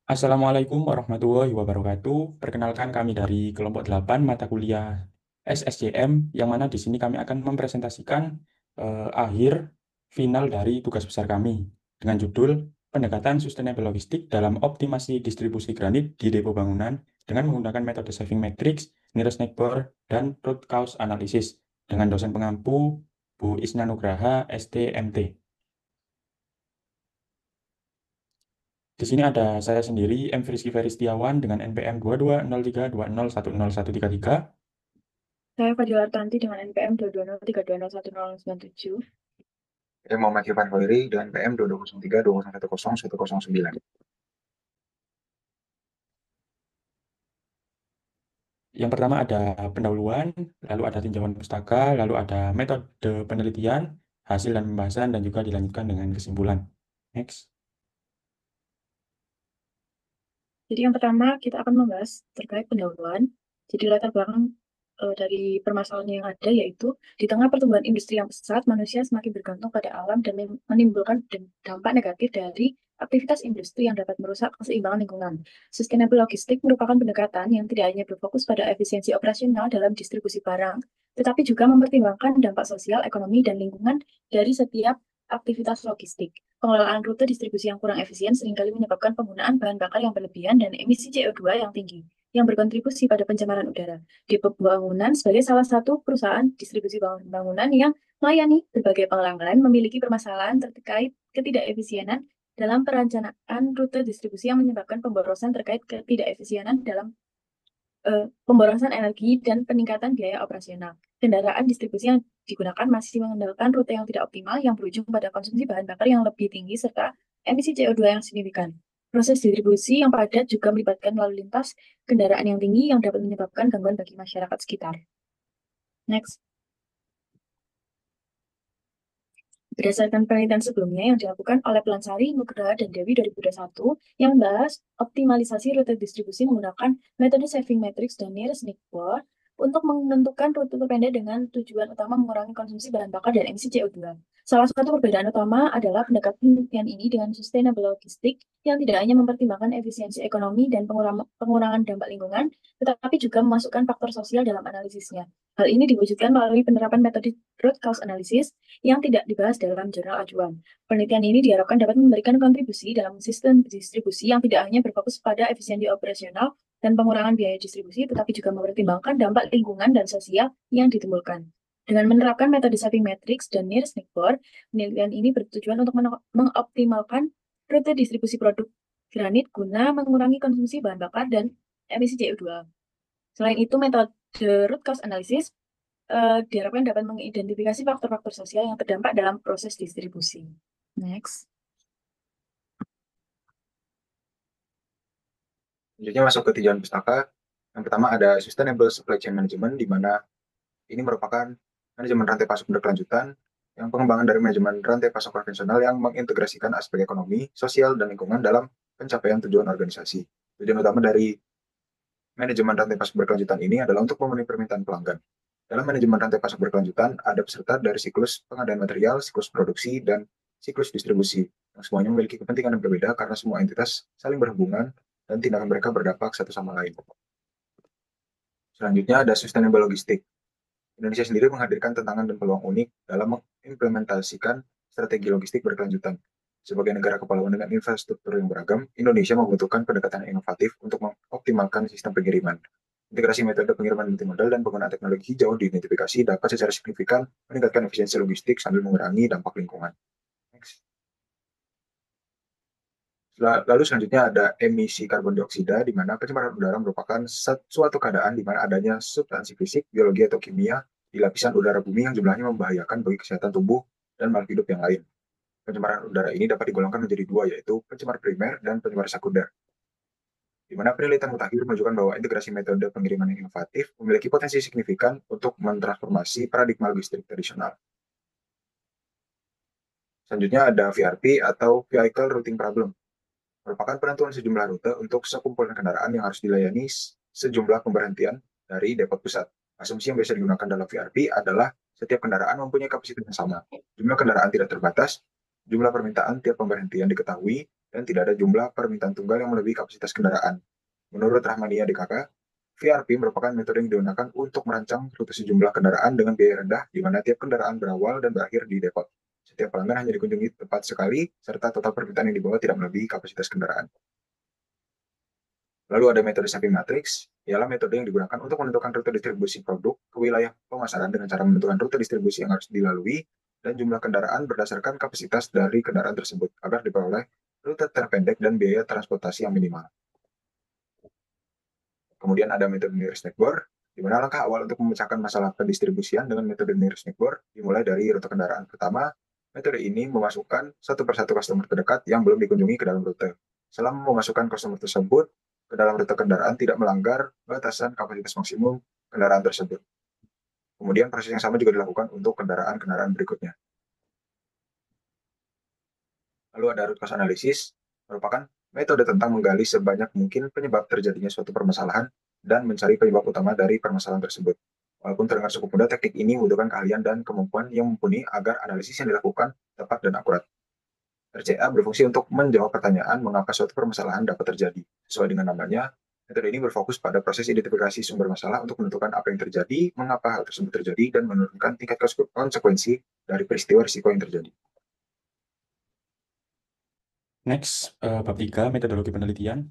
Assalamualaikum warahmatullahi wabarakatuh. Perkenalkan kami dari kelompok 8 mata kuliah SSJM, yang mana di sini kami akan mempresentasikan akhir final dari tugas besar kami dengan judul Pendekatan Sustainable Logistik dalam Optimasi Distribusi Granit di Depo Bangunan dengan menggunakan metode Saving Matrix, Nearest Neighbor, dan Root Cause Analysis dengan dosen pengampu Bu Isna Nugraha, STMT. Di sini ada saya sendiri, M. Frisky Ferry Setiawan dengan NPM 220320101333. Saya Fadila Tanti dengan NPM 22032011097. Saya Muhammad Irfan Khairi dengan PM 2203201109. Yang pertama ada pendahuluan, lalu ada tinjauan pustaka, lalu ada metode penelitian, hasil dan pembahasan, dan juga dilanjutkan dengan kesimpulan. Next. Jadi yang pertama kita akan membahas terkait pendahuluan. Jadi latar belakang dari permasalahan yang ada yaitu di tengah pertumbuhan industri yang pesat, manusia semakin bergantung pada alam dan menimbulkan dampak negatif dari aktivitas industri yang dapat merusak keseimbangan lingkungan. Sustainable logistik merupakan pendekatan yang tidak hanya berfokus pada efisiensi operasional dalam distribusi barang, tetapi juga mempertimbangkan dampak sosial, ekonomi, dan lingkungan dari setiap aktivitas logistik. Pengelolaan rute distribusi yang kurang efisien seringkali menyebabkan penggunaan bahan bakar yang berlebihan dan emisi CO2 yang tinggi, yang berkontribusi pada pencemaran udara. Depo Bangunan sebagai salah satu perusahaan distribusi bangunan yang melayani berbagai pelanggan memiliki permasalahan terkait ketidakefisienan dalam perencanaan rute distribusi yang menyebabkan pemborosan terkait ketidakefisienan dalam pemborosan energi dan peningkatan biaya operasional. Kendaraan distribusi yang digunakan masih mengandalkan rute yang tidak optimal yang berujung pada konsumsi bahan bakar yang lebih tinggi serta emisi CO2 yang signifikan. Proses distribusi yang padat juga melibatkan lalu lintas kendaraan yang tinggi yang dapat menyebabkan gangguan bagi masyarakat sekitar. Next. Berdasarkan penelitian sebelumnya yang dilakukan oleh Pelansari, Nugraha, dan Dewi 2021 yang membahas optimalisasi rute distribusi menggunakan metode Saving Matrix dan Nearest Neighbor untuk menentukan rute terpendek dengan tujuan utama mengurangi konsumsi bahan bakar dan emisi CO2. Salah satu perbedaan utama adalah pendekatan penelitian ini dengan sustainable logistik yang tidak hanya mempertimbangkan efisiensi ekonomi dan pengurangan dampak lingkungan, tetapi juga memasukkan faktor sosial dalam analisisnya. Hal ini diwujudkan melalui penerapan metode root cause analysis yang tidak dibahas dalam jurnal ajuan. Penelitian ini diharapkan dapat memberikan kontribusi dalam sistem distribusi yang tidak hanya berfokus pada efisiensi operasional dan pengurangan biaya distribusi, tetapi juga mempertimbangkan dampak lingkungan dan sosial yang ditimbulkan. Dengan menerapkan metode Saving Matrix dan Nearest Neighbor, penelitian ini bertujuan untuk mengoptimalkan rute distribusi produk granit guna mengurangi konsumsi bahan bakar dan emisi CO2. Selain itu, metode root cause analysis diharapkan dapat mengidentifikasi faktor-faktor sosial yang terdampak dalam proses distribusi. Next. Selanjutnya masuk ke tinjauan pustaka. Yang pertama ada Sustainable Supply Chain Management, di mana ini merupakan manajemen rantai pasok berkelanjutan yang pengembangan dari manajemen rantai pasok konvensional yang mengintegrasikan aspek ekonomi, sosial, dan lingkungan dalam pencapaian tujuan organisasi. Tujuan utama dari manajemen rantai pasok berkelanjutan ini adalah untuk memenuhi permintaan pelanggan. Dalam manajemen rantai pasok berkelanjutan, ada peserta dari siklus pengadaan material, siklus produksi, dan siklus distribusi, yang semuanya memiliki kepentingan yang berbeda karena semua entitas saling berhubungan dan tindakan mereka berdampak satu sama lain. Selanjutnya ada sustainable logistik. Indonesia sendiri menghadirkan tantangan dan peluang unik dalam mengimplementasikan strategi logistik berkelanjutan. Sebagai negara kepulauan dengan infrastruktur yang beragam, Indonesia membutuhkan pendekatan inovatif untuk mengoptimalkan sistem pengiriman. Integrasi metode pengiriman multimodal dan penggunaan teknologi hijau diidentifikasi dapat secara signifikan meningkatkan efisiensi logistik sambil mengurangi dampak lingkungan. Next. Lalu selanjutnya ada emisi karbon dioksida, di mana pencemaran udara merupakan suatu keadaan di mana adanya substansi fisik, biologi, atau kimia di lapisan udara bumi yang jumlahnya membahayakan bagi kesehatan tubuh dan makhluk hidup yang lain. Pencemaran udara ini dapat digolongkan menjadi dua, yaitu pencemar primer dan pencemar sekunder. Di mana penelitian mutakhir menunjukkan bahwa integrasi metode pengiriman yang inovatif memiliki potensi signifikan untuk mentransformasi paradigma logistik tradisional. Selanjutnya ada VRP atau Vehicle Routing Problem, merupakan penentuan sejumlah rute untuk sekumpulan kendaraan yang harus dilayani sejumlah pemberhentian dari depot pusat. Asumsi yang biasa digunakan dalam VRP adalah setiap kendaraan mempunyai kapasitas yang sama. Jumlah kendaraan tidak terbatas, jumlah permintaan tiap pemberhentian diketahui, dan tidak ada jumlah permintaan tunggal yang melebihi kapasitas kendaraan. Menurut Rahmania DKK, VRP merupakan metode yang digunakan untuk merancang rute sejumlah kendaraan dengan biaya rendah, di mana tiap kendaraan berawal dan berakhir di depot. Setiap pelanggan hanya dikunjungi tepat sekali, serta total permintaan yang dibawa tidak melebihi kapasitas kendaraan. Lalu ada metode saving matrix, ialah metode yang digunakan untuk menentukan rute distribusi produk ke wilayah pemasaran dengan cara menentukan rute distribusi yang harus dilalui dan jumlah kendaraan berdasarkan kapasitas dari kendaraan tersebut agar diperoleh rute terpendek dan biaya transportasi yang minimal. Kemudian ada metode nearest neighbor, di mana langkah awal untuk memecahkan masalah pendistribusian dengan metode nearest neighbor dimulai dari rute kendaraan pertama. Metode ini memasukkan satu persatu customer terdekat yang belum dikunjungi ke dalam rute. Selama memasukkan customer tersebut ke dalam rute kendaraan tidak melanggar batasan kapasitas maksimum kendaraan tersebut. Kemudian proses yang sama juga dilakukan untuk kendaraan-kendaraan berikutnya. Lalu ada root cause analysis, merupakan metode tentang menggali sebanyak mungkin penyebab terjadinya suatu permasalahan dan mencari penyebab utama dari permasalahan tersebut. Walaupun terdengar cukup mudah, teknik ini membutuhkan keahlian dan kemampuan yang mumpuni agar analisis yang dilakukan tepat dan akurat. RCA berfungsi untuk menjawab pertanyaan mengapa suatu permasalahan dapat terjadi. Sesuai dengan namanya, metode ini berfokus pada proses identifikasi sumber masalah untuk menentukan apa yang terjadi, mengapa hal tersebut terjadi, dan menurunkan tingkat konsekuensi dari peristiwa risiko yang terjadi. Next, bab 3, metodologi penelitian.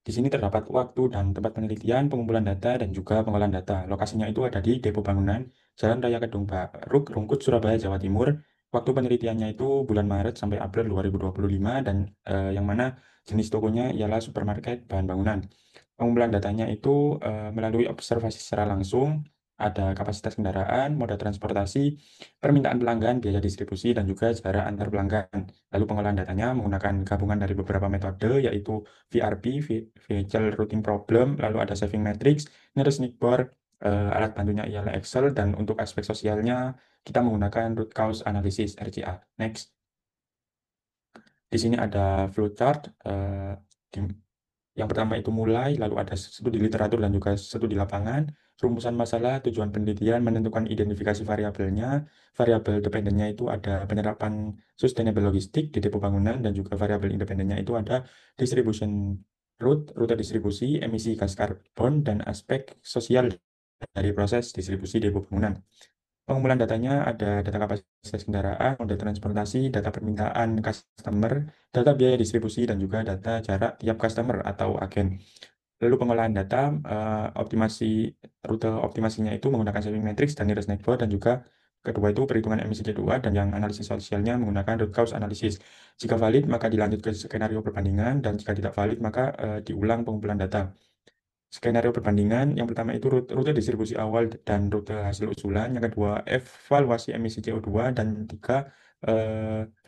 Di sini terdapat waktu dan tempat penelitian, pengumpulan data, dan juga pengolahan data. Lokasinya itu ada di Depo Bangunan, Jalan Raya Kedung Baruk, Rungkut, Surabaya, Jawa Timur. Waktu penelitiannya itu bulan Maret sampai April 2025 dan yang mana jenis tokonya ialah supermarket bahan bangunan. Pengumpulan datanya itu melalui observasi secara langsung, ada kapasitas kendaraan, moda transportasi, permintaan pelanggan, biaya distribusi, dan juga jarak antar pelanggan. Lalu pengolahan datanya menggunakan gabungan dari beberapa metode, yaitu VRP, Vehicle Routing Problem, lalu ada Saving Matrix, Nearest Neighbor, alat bantunya ialah Excel, dan untuk aspek sosialnya kita menggunakan Root Cause Analysis, RCA. Next. Di sini ada flowchart, yang pertama itu mulai, lalu ada studi literatur dan juga studi lapangan, rumusan masalah, tujuan penelitian, menentukan identifikasi variabelnya, variabel dependennya itu ada penyerapan sustainable logistik di depo bangunan, dan juga variabel independennya itu ada distribution route, rute distribusi, emisi gas karbon, dan aspek sosial dari proses distribusi depo bangunan. Pengumpulan datanya ada data kapasitas kendaraan, moda transportasi, data permintaan customer, data biaya distribusi, dan juga data jarak tiap customer atau agen. Lalu pengolahan data, optimasi rute optimasinya itu menggunakan saving matrix dan nearest neighbor, dan juga kedua itu perhitungan emisi CO2, dan yang analisis sosialnya menggunakan root cause analysis. Jika valid maka dilanjut ke skenario perbandingan, dan jika tidak valid maka diulang pengumpulan data. Skenario perbandingan, yang pertama itu rute distribusi awal dan rute hasil usulan, yang kedua evaluasi emisi CO2, dan tiga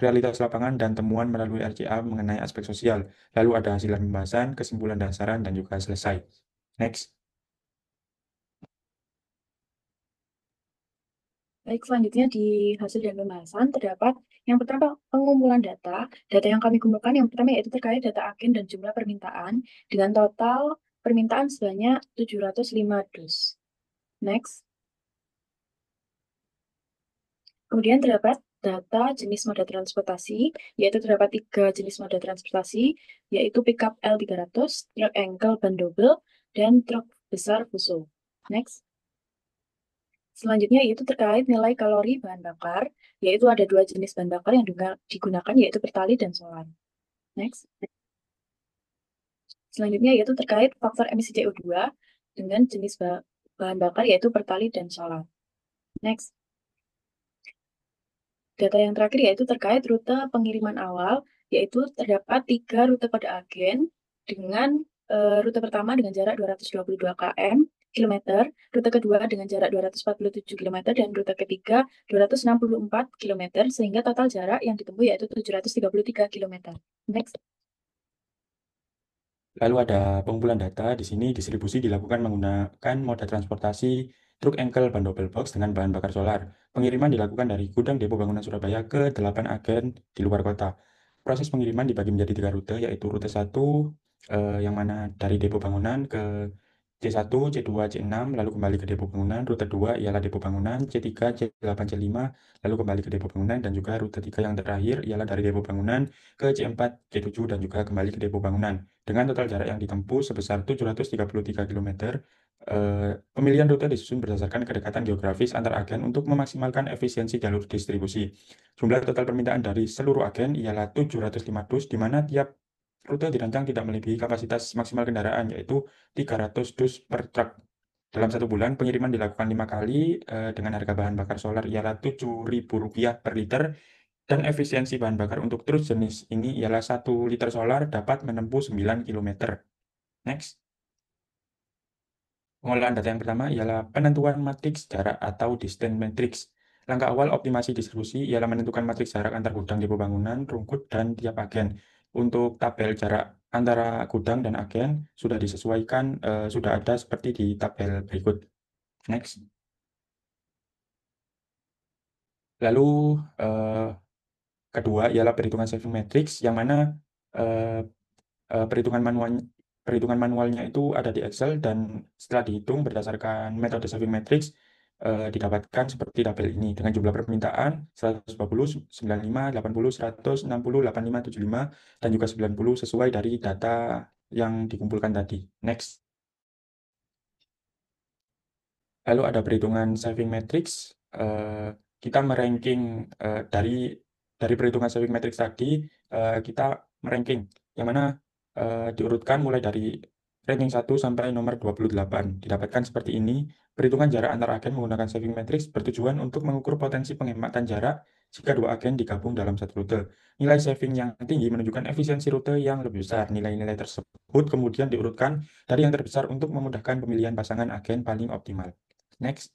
realitas lapangan dan temuan melalui RCA mengenai aspek sosial. Lalu ada hasil pembahasan, kesimpulan dasaran, dan juga selesai. Next. Baik, selanjutnya di hasil dan pembahasan terdapat yang pertama pengumpulan data. Data yang kami kumpulkan yang pertama yaitu terkait data agen dan jumlah permintaan dengan total permintaan sebanyak 705 dus. Next. Kemudian terdapat data jenis moda transportasi, yaitu terdapat 3 jenis moda transportasi, yaitu pickup L300, truk engkel ban double, dan truk besar fuso. Next. Selanjutnya yaitu terkait nilai kalori bahan bakar, yaitu ada 2 jenis bahan bakar yang digunakan, yaitu pertalite dan solar. Next. Selanjutnya yaitu terkait faktor emisi CO2 dengan jenis bahan bakar, yaitu pertalite dan solar. Next. Data yang terakhir yaitu terkait rute pengiriman awal, yaitu terdapat 3 rute pada agen dengan rute pertama dengan jarak 222 km, rute kedua dengan jarak 247 km, dan rute ketiga 264 km, sehingga total jarak yang ditempuh yaitu 733 km. Next. Lalu ada pengumpulan data. Di sini distribusi dilakukan menggunakan moda transportasi truk engkel ban double box dengan bahan bakar solar. Pengiriman dilakukan dari gudang depo bangunan Surabaya ke 8 agen di luar kota. Proses pengiriman dibagi menjadi 3 rute, yaitu rute 1 yang mana dari depo bangunan ke C1, C2, C6, lalu kembali ke depo bangunan. Rute 2 ialah depo bangunan, C3, C8, C5, lalu kembali ke depo bangunan. Dan juga rute 3 yang terakhir ialah dari depo bangunan ke C4, C7, dan juga kembali ke depo bangunan. Dengan total jarak yang ditempuh sebesar 733 km, pemilihan rute disusun berdasarkan kedekatan geografis antar agen untuk memaksimalkan efisiensi jalur distribusi. Jumlah total permintaan dari seluruh agen ialah 705 dus, di mana tiap rute dirancang tidak melebihi kapasitas maksimal kendaraan, yaitu 300 dus per truk. Dalam satu bulan, pengiriman dilakukan 5 kali dengan harga bahan bakar solar ialah Rp7.000 per liter, dan efisiensi bahan bakar untuk truk jenis ini ialah 1 liter solar dapat menempuh 9 km. Next. Pengolahan data yang pertama ialah penentuan matriks jarak atau distance matrix. Langkah awal optimasi distribusi ialah menentukan matriks jarak antar gudang depo bangunan, rungkut, dan tiap agen. Untuk tabel jarak antara gudang dan agen sudah disesuaikan, sudah ada seperti di tabel berikut. Next. Lalu kedua ialah perhitungan saving matrix, yang mana eh, perhitungan manualnya itu ada di Excel, dan setelah dihitung berdasarkan metode saving matrix didapatkan seperti tabel ini dengan jumlah permintaan 120, 95, 80, 100, 60, 85, 75, dan juga 90 sesuai dari data yang dikumpulkan tadi. Next. Lalu ada perhitungan saving matrix. Kita meranking dari perhitungan saving matrix tadi, kita meranking yang mana diurutkan mulai dari ranking 1 sampai nomor 28. Didapatkan seperti ini. Perhitungan jarak antar agen menggunakan saving matrix bertujuan untuk mengukur potensi penghematan jarak jika dua agen digabung dalam satu rute. Nilai saving yang tinggi menunjukkan efisiensi rute yang lebih besar. Nilai-nilai tersebut kemudian diurutkan dari yang terbesar untuk memudahkan pemilihan pasangan agen paling optimal. Next.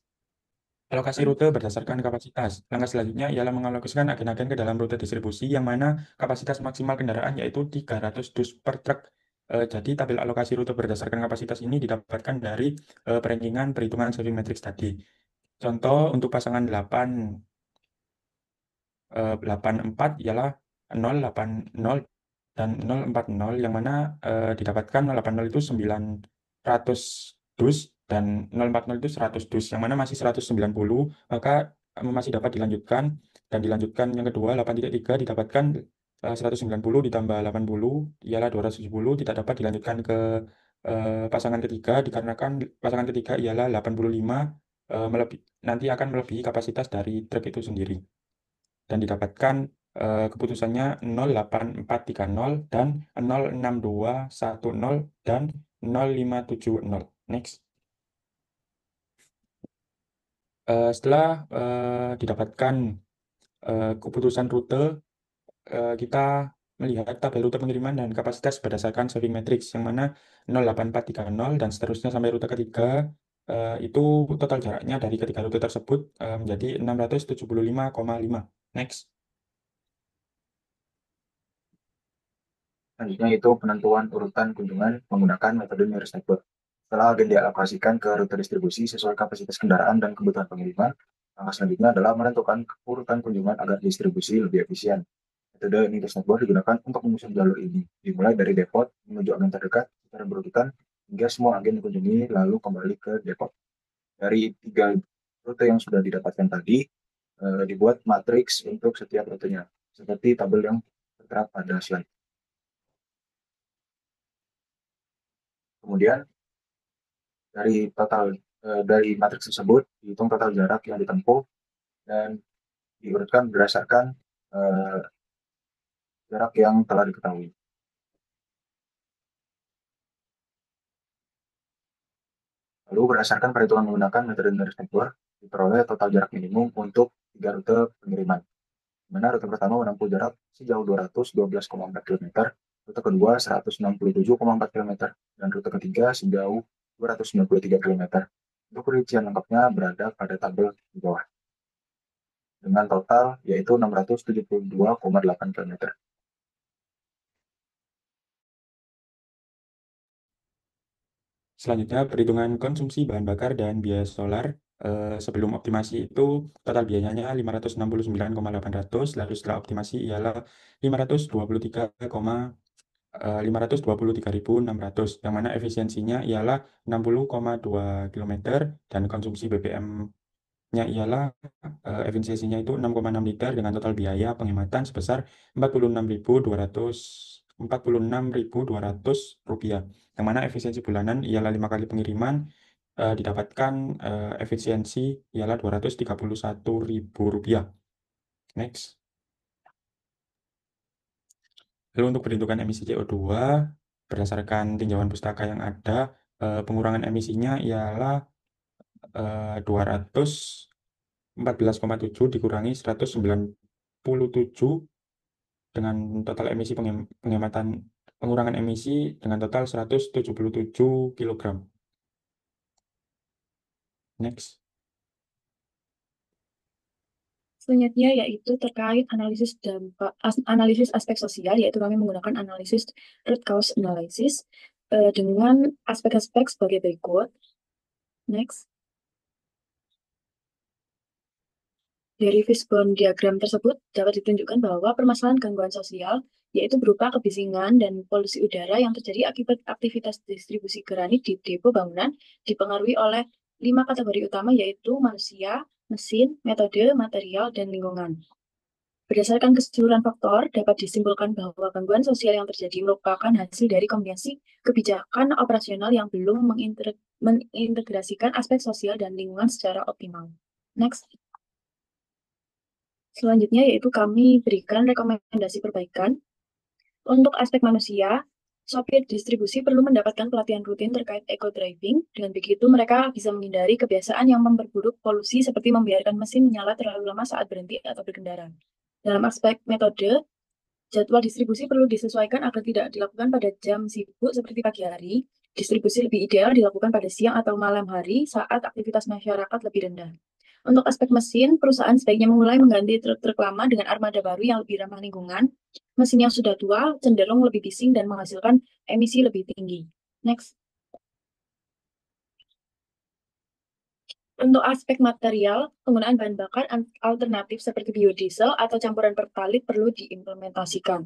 Alokasi rute berdasarkan kapasitas. Langkah selanjutnya ialah mengalokasikan agen-agen ke dalam rute distribusi yang mana kapasitas maksimal kendaraan yaitu 300 dus per truk. Jadi tabel alokasi rute berdasarkan kapasitas ini didapatkan dari perankingan perhitungan saving matrix tadi. Contoh untuk pasangan 84 ialah 080 dan 040, yang mana didapatkan 080 itu 900 dus dan 040 itu 100 dus, yang mana masih 190, maka masih dapat dilanjutkan. Dan dilanjutkan yang kedua 8.3 didapatkan 190 ditambah 80 ialah 270, tidak dapat dilanjutkan ke pasangan ketiga dikarenakan pasangan ketiga ialah 85, nanti akan melebihi kapasitas dari truk itu sendiri. Dan didapatkan keputusannya 08430 dan 06210 dan 0570. Next. Setelah didapatkan keputusan rute, kita melihat tabel rute pengiriman dan kapasitas berdasarkan saving matrix, yang mana 08430 dan seterusnya sampai rute ketiga, itu total jaraknya dari ketiga rute tersebut menjadi 675,5. Next. Selanjutnya itu penentuan urutan kunjungan menggunakan metode nearest neighbor. Setelah agen dialokasikan ke rute distribusi sesuai kapasitas kendaraan dan kebutuhan pengiriman, langkah selanjutnya adalah menentukan urutan kunjungan agar distribusi lebih efisien. Metode nearest neighbor digunakan untuk menyusun jalur ini, dimulai dari depot menuju agen terdekat secara berurutan hingga semua agen dikunjungi lalu kembali ke depot. Dari 3 rute yang sudah didapatkan tadi, dibuat matriks untuk setiap rutenya, seperti tabel yang tertera pada slide. Kemudian dari matriks tersebut dihitung total jarak yang ditempuh dan diurutkan berdasarkan jarak yang telah diketahui. Lalu berdasarkan perhitungan menggunakan metode nearest neighbor, diperoleh total jarak minimum untuk 3 rute pengiriman. Di mana rute pertama menempuh jarak sejauh 212,4 km, rute kedua 167,4 km, dan rute ketiga sejauh 293 km. Untuk perincian lengkapnya berada pada tabel di bawah, dengan total yaitu 672,8 km. Selanjutnya, perhitungan konsumsi bahan bakar dan biaya solar. Sebelum optimasi itu total biayanya 569,800, lalu setelah optimasi ialah 523,800. 523.600, yang mana efisiensinya ialah 60,2 km dan konsumsi BBM-nya ialah efisiensinya itu 6,6 liter dengan total biaya penghematan sebesar 46.200 rupiah, yang mana efisiensi bulanan ialah 5 kali pengiriman didapatkan efisiensi ialah 231.000 rupiah. Next. Lalu untuk perhitungan emisi CO2 berdasarkan tinjauan pustaka yang ada, pengurangan emisinya ialah 214,7 dikurangi 197 dengan total emisi penghematan pengurangan emisi dengan total 177 kg. Next. Selanjutnya yaitu terkait analisis aspek sosial, yaitu kami menggunakan analisis root cause analysis dengan aspek-aspek sebagai berikut. Next. Dari fishbone diagram tersebut dapat ditunjukkan bahwa permasalahan gangguan sosial yaitu berupa kebisingan dan polusi udara yang terjadi akibat aktivitas distribusi granit di depo bangunan dipengaruhi oleh 5 kategori utama, yaitu manusia, mesin, metode, material, dan lingkungan. Berdasarkan keseluruhan faktor, dapat disimpulkan bahwa gangguan sosial yang terjadi merupakan hasil dari kombinasi kebijakan operasional yang belum mengintegrasikan aspek sosial dan lingkungan secara optimal. Next. Selanjutnya yaitu kami berikan rekomendasi perbaikan. Untuk aspek manusia, sopir distribusi perlu mendapatkan pelatihan rutin terkait eco-driving. Dengan begitu, mereka bisa menghindari kebiasaan yang memperburuk polusi seperti membiarkan mesin menyala terlalu lama saat berhenti atau berkendara. Dalam aspek metode, jadwal distribusi perlu disesuaikan agar tidak dilakukan pada jam sibuk seperti pagi hari. Distribusi lebih ideal dilakukan pada siang atau malam hari saat aktivitas masyarakat lebih rendah. Untuk aspek mesin, perusahaan sebaiknya mulai mengganti truk-truk lama dengan armada baru yang lebih ramah lingkungan. Mesin yang sudah tua cenderung lebih bising dan menghasilkan emisi lebih tinggi. Next. Untuk aspek material, penggunaan bahan bakar alternatif seperti biodiesel atau campuran pertalit perlu diimplementasikan.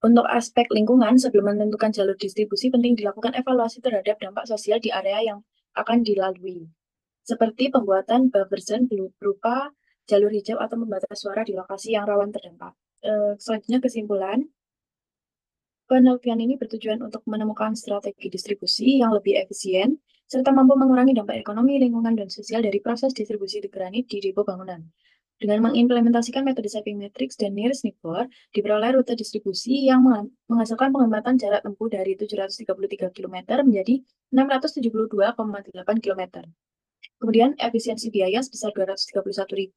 Untuk aspek lingkungan, sebelum menentukan jalur distribusi, penting dilakukan evaluasi terhadap dampak sosial di area yang akan dilalui, seperti pembuatan buffer zone berupa jalur hijau atau membatas suara di lokasi yang rawan terdampak. Selanjutnya kesimpulan, penelitian ini bertujuan untuk menemukan strategi distribusi yang lebih efisien, serta mampu mengurangi dampak ekonomi, lingkungan, dan sosial dari proses distribusi granit di depo bangunan. Dengan mengimplementasikan metode shaping matrix dan nearest neighbor, diperoleh rute distribusi yang menghasilkan penghematan jarak tempuh dari 733 km menjadi 672,8 km. Kemudian efisiensi biaya sebesar 231.000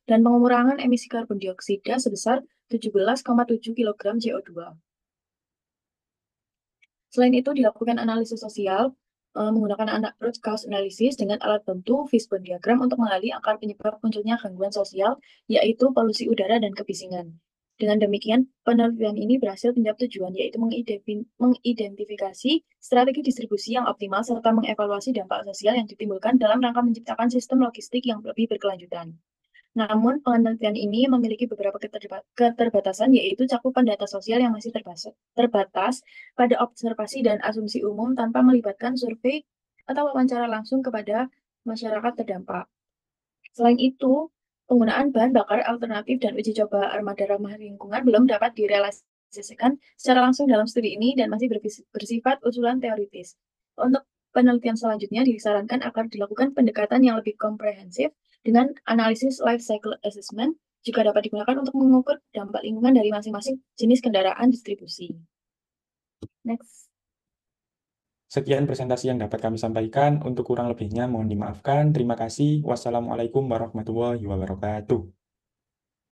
dan pengurangan emisi karbon dioksida sebesar 17,7 kg CO2. Selain itu, dilakukan analisis sosial menggunakan root cause analysis dengan alat bantu fishbone diagram untuk menggali akar penyebab munculnya gangguan sosial, yaitu polusi udara dan kebisingan. Dengan demikian, penelitian ini berhasil mencapai tujuan, yaitu mengidentifikasi strategi distribusi yang optimal serta mengevaluasi dampak sosial yang ditimbulkan dalam rangka menciptakan sistem logistik yang lebih berkelanjutan. Namun, penelitian ini memiliki beberapa keterbatasan, yaitu cakupan data sosial yang masih terbatas pada observasi dan asumsi umum tanpa melibatkan survei atau wawancara langsung kepada masyarakat terdampak. Selain itu, penggunaan bahan bakar alternatif dan uji coba armada ramah lingkungan belum dapat direalisasikan secara langsung dalam studi ini dan masih bersifat usulan teoritis. Untuk penelitian selanjutnya disarankan agar dilakukan pendekatan yang lebih komprehensif dengan analisis life cycle assessment, juga dapat digunakan untuk mengukur dampak lingkungan dari masing-masing jenis kendaraan distribusi. Next. Sekian presentasi yang dapat kami sampaikan. Untuk kurang lebihnya mohon dimaafkan. Terima kasih. Wassalamualaikum warahmatullahi wabarakatuh.